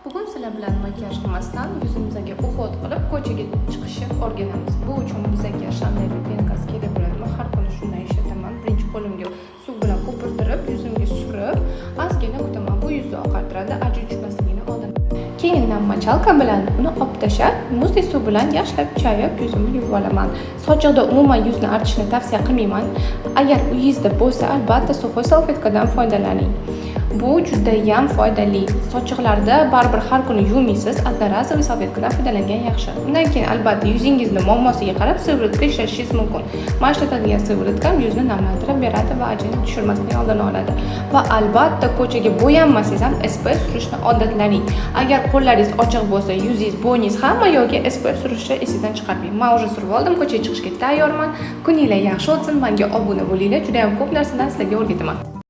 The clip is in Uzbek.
Bugun sizlar bilan makiyaj qilmasdan yuzimizga uhod qilib ko'chaga chiqishni o'rganamiz. Bu uchun bizga Chanel penkas kerak bo'ladimi? Har kuni shunday ishlataman. Birinchi qo'limga suv bilan ko'pirtirib, yuzimga surib, ozgina kutaman. Bu yuzni oqartiradi, ajin tushmasligini oldin. Keyin namchalka bilan uni olib tashlab, muzli suv bilan yaxshilab chayib, yuzimni yuvib olaman. Sochiqda umuman yuzni artishni tavsiya qilmayman. Agar uyingizda bo'lsa, albatta suvoy salfetkadan foydalaning. Bu juda ham foydali. Sochiqlarda baribir har kuni yuvmaysiz, одноразовый salfetkadan foydalangan yaxshi. Undan keyin albatta yuzingizni muammosiga qarab sivritka ishlatishingiz mumkin. Men ishlatadigan sivritkam yuzni namlantirib beradi va ajin tushirmaslikni oldini oladi. Va albatta ko'chaga bo'yanmasangiz ham SPF surishni odatlaning. Agar qo'llaringiz ochiq bo'lsa, yuzingiz, bo'yningiz hamma yo'lga SPF surishni esingizdan chiqarmang. Men уже surib oldim, ko'chaga chiqishga tayyorman. Kuninglar yaxshi o'tsin. Menga obuna bo'linglar. Juda ham ko'p narsadan sizlarga o'rgataman.